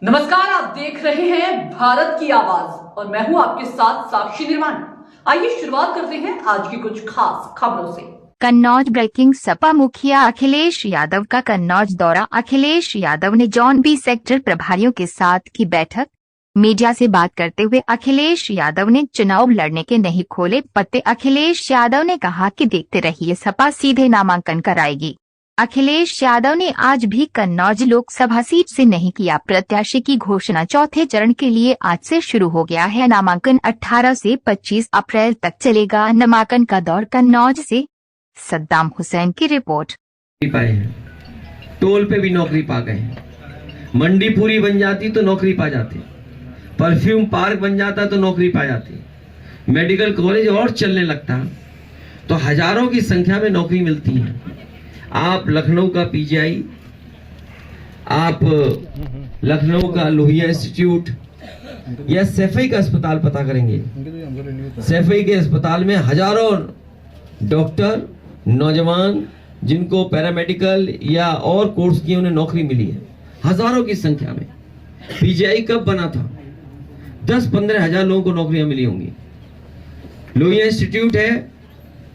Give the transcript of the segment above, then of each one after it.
नमस्कार, आप देख रहे हैं भारत की आवाज और मैं हूं आपके साथ साक्षी निर्माण। आइए शुरुआत करते हैं आज की कुछ खास खबरों से। कन्नौज ब्रेकिंग। सपा मुखिया अखिलेश यादव का कन्नौज दौरा। अखिलेश यादव ने जॉन बी सेक्टर प्रभारियों के साथ की बैठक। मीडिया से बात करते हुए अखिलेश यादव ने चुनाव लड़ने के नहीं खोले पत्ते। अखिलेश यादव ने कहा कि देखते रहिए, सपा सीधे नामांकन कराएगी। अखिलेश यादव ने आज भी कन्नौज लोकसभा सीट से नहीं किया प्रत्याशी की घोषणा। चौथे चरण के लिए आज से शुरू हो गया है नामांकन। 18 से 25 अप्रैल तक चलेगा नामांकन का दौर। कन्नौज से सद्दाम हुसैन की रिपोर्ट। पाए हैं, टोल पे भी नौकरी पा गए। मंडी पूरी बन जाती तो नौकरी पा जाती, परफ्यूम पार्क बन जाता तो नौकरी पा जाती, मेडिकल कॉलेज और चलने लगता तो हजारों की संख्या में नौकरी मिलती है। आप लखनऊ का पीजीआई, आप लखनऊ का लोहिया इंस्टीट्यूट या सैफई का अस्पताल पता करेंगे। सैफई के अस्पताल में हजारों डॉक्टर, नौजवान जिनको पैरामेडिकल या और कोर्स किए उन्हें नौकरी मिली है, हजारों की संख्या में। पीजीआई कब बना था? 10-15 हजार लोगों को नौकरियां मिली होंगी। लोहिया इंस्टीट्यूट है,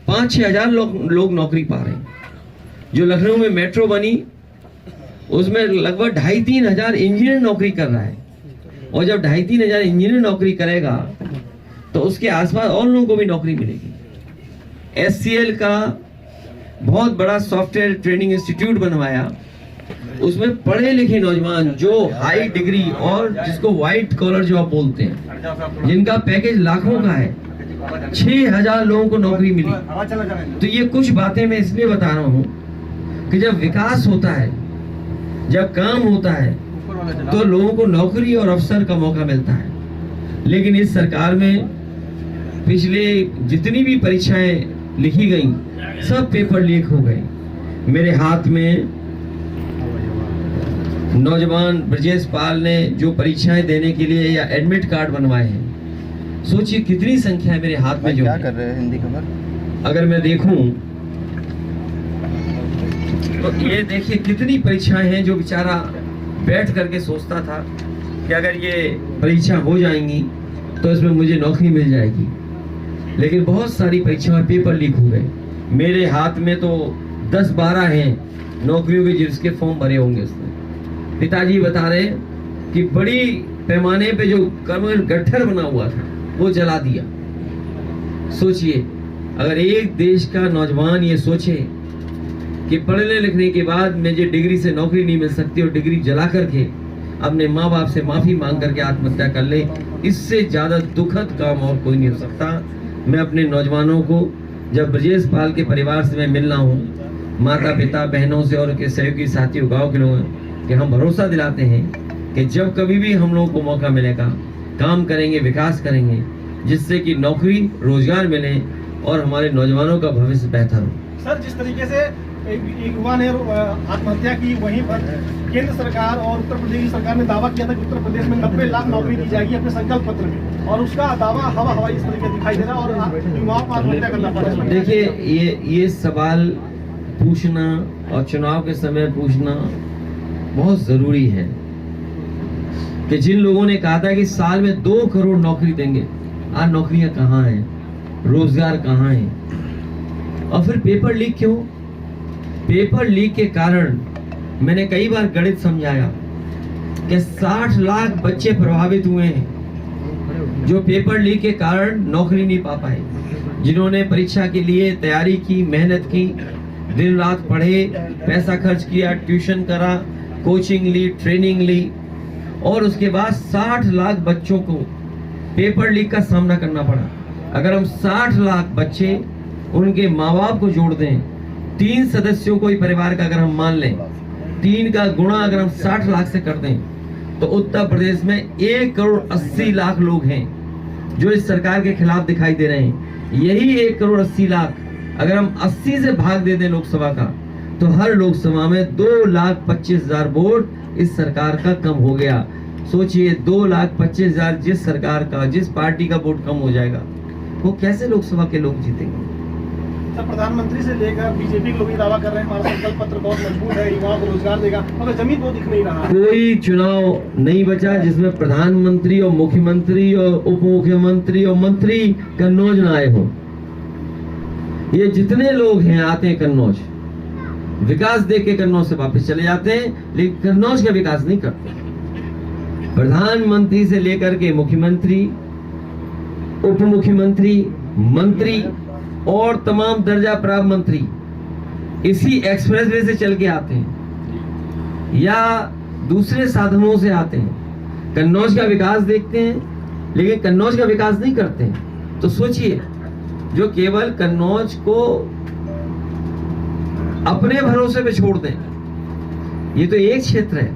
5-6 हजार लोग नौकरी पा रहे हैं। जो लखनऊ में मेट्रो बनी उसमें लगभग 2,500-3 हजार इंजीनियर नौकरी कर रहा है, और जब 2,500-3 हजार इंजीनियर नौकरी करेगा तो उसके आसपास और लोगों को भी नौकरी मिलेगी। SCL का बहुत बड़ा सॉफ्टवेयर ट्रेनिंग इंस्टीट्यूट बनवाया, उसमें पढ़े लिखे नौजवान जो हाई डिग्री और जिसको व्हाइट कॉलर जॉब बोलते हैं, जिनका पैकेज लाखों का है, 6,000 लोगों को नौकरी मिली। तो ये कुछ बातें मैं इसलिए बता रहा हूँ कि जब विकास होता है, जब काम होता है तो लोगों को नौकरी और अवसर का मौका मिलता है। लेकिन इस सरकार में पिछले जितनी भी परीक्षाएं लिखी गई सब पेपर लीक हो गए। मेरे हाथ में नौजवान ब्रजेश पाल ने जो परीक्षाएं देने के लिए या एडमिट कार्ड बनवाए हैं, सोचिए कितनी संख्या है मेरे हाथ में। जो क्या कर रहे हैं हिंदी खबर अगर मैं देखूं तो ये देखिए कितनी परीक्षाएं हैं जो बेचारा बैठ करके सोचता था कि अगर ये परीक्षा हो जाएंगी तो इसमें मुझे नौकरी मिल जाएगी। लेकिन बहुत सारी परीक्षाएं पेपर लीक हो गए। मेरे हाथ में तो 10-12 हैं नौकरियों के जिसके फॉर्म भरे होंगे उसने। पिताजी बता रहे कि बड़ी पैमाने पे जो कर्मल गट्ठर बना हुआ था वो जला दिया। सोचिए, अगर एक देश का नौजवान ये सोचे कि पढ़ने लिखने के बाद मुझे डिग्री से नौकरी नहीं मिल सकती और डिग्री जला करके अपने माँ बाप से माफी मांग करके आत्महत्या कर ले, इससे ज्यादा दुखद काम और कोई नहीं हो सकता। मैं अपने नौजवानों को, जब ब्रजेश पाल के परिवार से मैं मिलना हूँ, माता पिता बहनों से और उनके सहयोगी साथियों गाँव के लोगों कि हम भरोसा दिलाते हैं कि जब कभी भी हम लोगों को मौका मिलेगा काम करेंगे, विकास करेंगे, जिससे कि नौकरी रोजगार मिले और हमारे नौजवानों का भविष्य बेहतर हो। सर, जिस तरीके से एक युवा ने आत्महत्या की, वहीं पर केंद्र सरकार और उत्तर प्रदेश की सरकार ने दावा किया था कि उत्तर प्रदेश में 90 लाख नौकरी दी जाएगी अपने संकल्प पत्र में, और उसका दावा हवा इस तरीके दिखाई दे रहा है और युवाओं को आत्महत्या करना पड़ रहा है। देखिए, ये सवाल पूछना और चुनाव के समय पूछना बहुत जरूरी है कि जिन लोगों ने कहा था कि साल में 2 करोड़ नौकरी देंगे, आज नौकरियां कहाँ हैं, रोजगार कहाँ है? और फिर पेपर लीक क्यों? पेपर लीक के कारण मैंने कई बार गणित समझाया कि 60 लाख बच्चे प्रभावित हुए हैं जो पेपर लीक के कारण नौकरी नहीं पा पाए, जिन्होंने परीक्षा के लिए तैयारी की, मेहनत की, दिन रात पढ़े, पैसा खर्च किया, ट्यूशन करा, कोचिंग ली, ट्रेनिंग ली, और उसके बाद 60 लाख बच्चों को पेपर लीक का सामना करना पड़ा। अगर हम 60 लाख बच्चे, उनके माँ बाप को जोड़ दें, 3 सदस्यों को ही परिवार का अगर हम मान लें, 3 का गुणा अगर हम 60 लाख से कर दें, तो उत्तर प्रदेश में 1 करोड़ 80 लाख लोग हैं जो इस सरकार के खिलाफ दिखाई दे रहे हैं। यही 1 करोड़ 80 लाख अगर हम 80 से भाग दे दें लोकसभा का, तो हर लोकसभा में 2,25,000 वोट इस सरकार का कम हो गया। सोचिए, 2,25,000 जिस सरकार का, जिस पार्टी का वोट कम हो जाएगा, वो कैसे लोकसभा के लोग जीतेंगे? सर प्रधानमंत्री से लेकर बीजेपी के लोग ये दावा कर रहे हैं हमारा संकल्प पत्र बहुत मजबूत है, युवाओं को रोजगार देगा, मगर जमीन वो दिख नहीं रहा। कोई चुनाव नहीं बचा जिसमें प्रधानमंत्री और मुख्यमंत्री और उप मुख्यमंत्री और मंत्री कन्नौज न आए हो। ये जितने लोग हैं आते हैं कन्नौज, विकास देख के कन्नौज से वापस चले जाते हैं, लेकिन कन्नौज का विकास नहीं करते। प्रधानमंत्री से लेकर के मुख्यमंत्री, उप मुख्यमंत्री, मंत्री और तमाम दर्जा प्राप्त मंत्री इसी एक्सप्रेसवे से चल के आते हैं या दूसरे साधनों से आते हैं, कन्नौज का विकास देखते हैं लेकिन कन्नौज का विकास नहीं करते हैं। तो सोचिए, जो केवल कन्नौज को अपने भरोसे पे छोड़ दें, ये तो एक क्षेत्र है,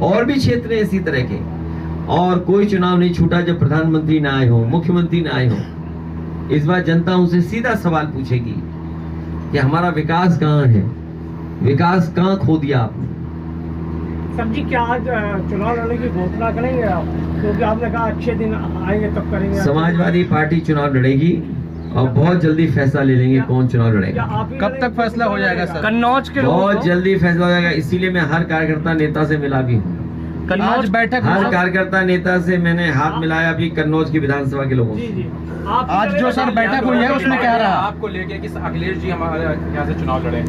और भी क्षेत्र है इसी तरह के, और कोई चुनाव नहीं छूटा जब प्रधानमंत्री ना आए हो, मुख्यमंत्री ना आए हो। इस बार जनता उनसे सीधा सवाल पूछेगी कि हमारा विकास कहाँ है, विकास कहाँ खो दिया आपने। सर जी, क्या आज चुनाव लड़ने की घोषणा करेंगे आप? क्योंकि आपने कहा अच्छे दिन आएंगे तब करेंगे। समाजवादी पार्टी चुनाव लड़ेगी और बहुत जल्दी फैसला ले लेंगे कौन चुनाव लड़ेगा। कब तक फैसला हो जाएगा सर? कन्नौज के बहुत जल्दी फैसला हो जाएगा। इसीलिए मैं हर कार्यकर्ता नेता से मिला भी हूँ। कन्नौज बैठक हर कार्यकर्ता नेता से मैंने हाथ मिलाया भी कन्नौज की विधानसभा के लोगों से। आज जो सर बैठक हुई है उसमें क्या रहा आपको लेके कि अखिलेश जी हमारे यहाँ से चुनाव लड़े?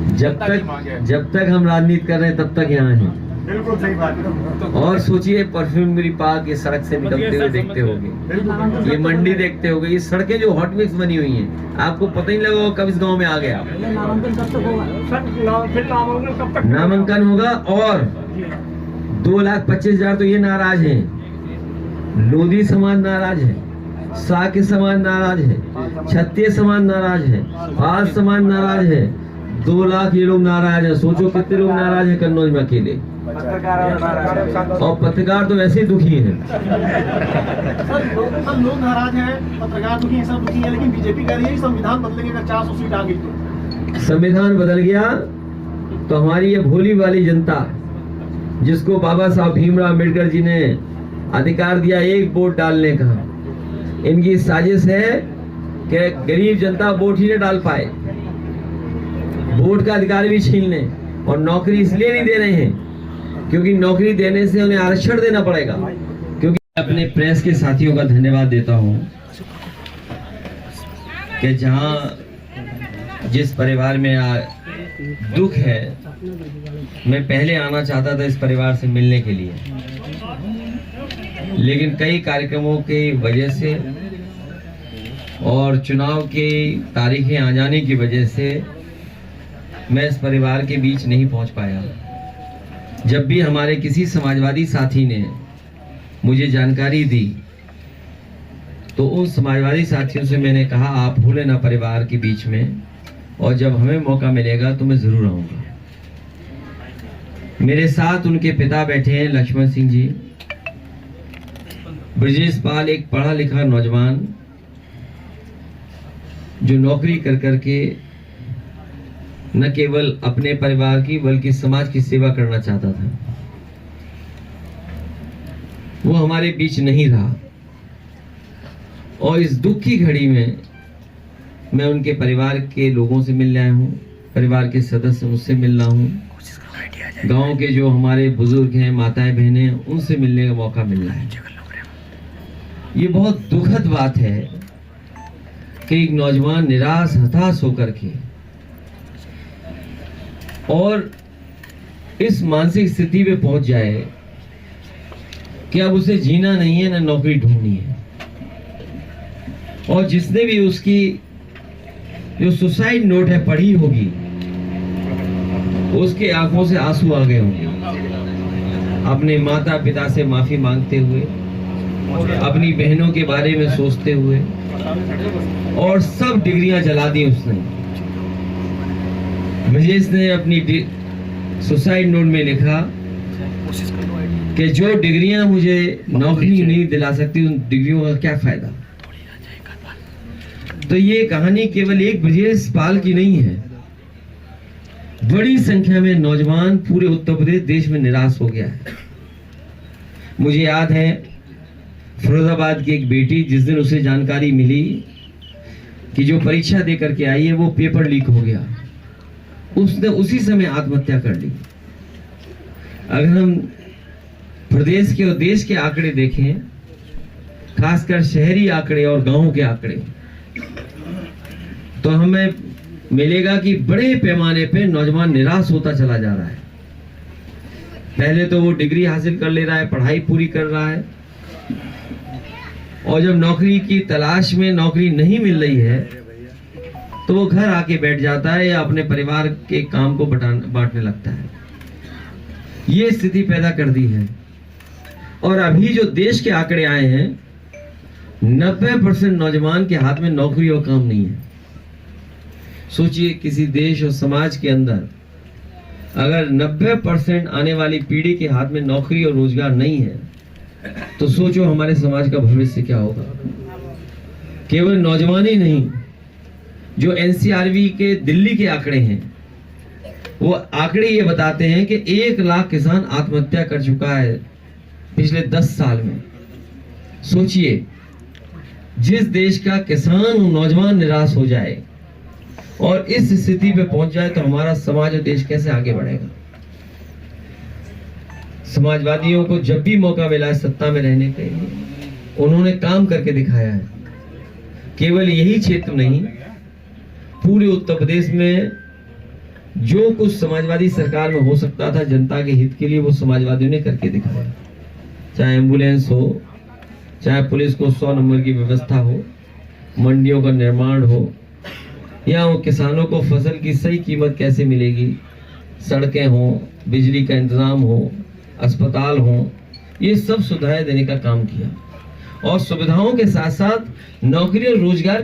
जब तक हम राजनीति कर रहे हैं तब तक यहाँ हैं। बिल्कुल सही बात है। और सोचिए, परफ्यूमरी पार्क ये सड़क से निकलते हुए देखते होंगे, ये मंडी देखते होंगे, ये सड़कें जो हॉट मिक्स बनी हुई हैं, आपको पता ही लगा कब इस गांव में आ गया। नामांकन होगा और 2,25,000 तो ये नाराज हैं, लोधी समाज नाराज है, साके समाज नाराज है, क्षत्रिय समाज नाराज है, आज समाज नाराज है, 2 लाख ये लोग नाराज है। सोचो कितने लोग नाराज है कन्नौज में अकेले, और पत्रकार तो वैसे ही दुखी हैं। सब लोग नाराज हैं, पत्रकार दुखी हैं, सब दुखी हैं, लेकिन बीजेपी कह रही है संविधान बदलेंगे अगर 400 सीट आ गई तो। संविधान बदल गया तो हमारी ये भोली वाली जनता, जिसको बाबा साहब भीमराव अम्बेडकर जी ने अधिकार दिया एक वोट डालने का, इनकी साजिश है कि गरीब जनता वोट ही न डाल पाए, वोट का अधिकार भी छीन लें। और नौकरी इसलिए नहीं दे रहे हैं क्योंकि नौकरी देने से उन्हें आरक्षण देना पड़ेगा। क्योंकि अपने प्रेस के साथियों का धन्यवाद देता हूं कि जहां जिस परिवार में दुख है, मैं पहले आना चाहता था इस परिवार से मिलने के लिए, लेकिन कई कार्यक्रमों की वजह से और चुनाव की तारीखें आ जाने की वजह से मैं इस परिवार के बीच नहीं पहुंच पाया। जब भी हमारे किसी समाजवादी साथी ने मुझे जानकारी दी तो उन समाजवादी साथियों से मैंने कहा आप भूले ना परिवार के बीच में, और जब हमें मौका मिलेगा तो मैं जरूर आऊंगा। मेरे साथ उनके पिता बैठे हैं लक्ष्मण सिंह जी। ब्रजेश पाल एक पढ़ा लिखा नौजवान जो नौकरी कर करके न केवल अपने परिवार की बल्कि समाज की सेवा करना चाहता था, वो हमारे बीच नहीं रहा। और इस दुख की घड़ी में मैं उनके परिवार के लोगों से मिल आया हूँ, परिवार के सदस्य उससे मिल रहा हूँ, गांव के जो हमारे बुजुर्ग हैं, माताएं बहनें हैं, उनसे मिलने का मौका मिल रहा है। ये बहुत दुखद बात है कि एक नौजवान निराश हताश होकर के और इस मानसिक स्थिति पे पहुंच जाए कि अब उसे जीना नहीं है ना नौकरी ढूंढनी है। और जिसने भी उसकी जो सुसाइड नोट है पढ़ी होगी, उसके आंखों से आंसू आ गए होंगे, अपने माता पिता से माफी मांगते हुए, अपनी बहनों के बारे में सोचते हुए, और सब डिग्रियां जला दी उसने। ब्रजेश ने अपनी सुसाइड नोट में लिखा कि जो डिग्रियां मुझे नौकरी नहीं दिला सकती, उन डिग्रियों का क्या फायदा। तो ये कहानी केवल एक ब्रजेश पाल की नहीं है, बड़ी संख्या में नौजवान पूरे उत्तर प्रदेश देश में निराश हो गया है। मुझे याद है फिरोजाबाद की एक बेटी, जिस दिन उसे जानकारी मिली कि जो परीक्षा दे करके आई है वो पेपर लीक हो गया, उसने उसी समय आत्महत्या कर ली। अगर हम प्रदेश के और देश के आंकड़े देखें, खासकर शहरी आंकड़े और गांवों के आंकड़े, तो हमें मिलेगा कि बड़े पैमाने पे नौजवान निराश होता चला जा रहा है। पहले तो वो डिग्री हासिल कर ले रहा है, पढ़ाई पूरी कर रहा है, और जब नौकरी की तलाश में नौकरी नहीं मिल रही है तो वो घर आके बैठ जाता है या अपने परिवार के काम को बांटने लगता है। ये स्थिति पैदा कर दी है। और अभी जो देश के आंकड़े आए हैं, 90% नौजवान के हाथ में नौकरी और काम नहीं है। सोचिए, किसी देश और समाज के अंदर अगर 90% आने वाली पीढ़ी के हाथ में नौकरी और रोजगार नहीं है, तो सोचो हमारे समाज का भविष्य क्या होगा। केवल नौजवान ही नहीं, जो एनसीआरबी के दिल्ली के आंकड़े हैं, वो आंकड़े ये बताते हैं कि 1 लाख किसान आत्महत्या कर चुका है पिछले 10 साल में। सोचिए, जिस देश का किसान और नौजवान निराश हो जाए और इस स्थिति पे पहुंच जाए, तो हमारा समाज और देश कैसे आगे बढ़ेगा। समाजवादियों को जब भी मौका मिला है सत्ता में रहने के लिए, उन्होंने काम करके दिखाया है। केवल यही क्षेत्र नहीं, पूरे उत्तर प्रदेश में जो कुछ समाजवादी सरकार में हो सकता था जनता के हित के लिए, वो समाजवादियों ने करके दिखाया। चाहे एम्बुलेंस हो, चाहे पुलिस को 100 नंबर की व्यवस्था हो, मंडियों का निर्माण हो, या वो किसानों को फसल की सही कीमत कैसे मिलेगी, सड़कें हो, बिजली का इंतजाम हो, अस्पताल हो, ये सब सुविधाएं देने का काम किया। और सुविधाओं के साथ साथ नौकरी और रोजगार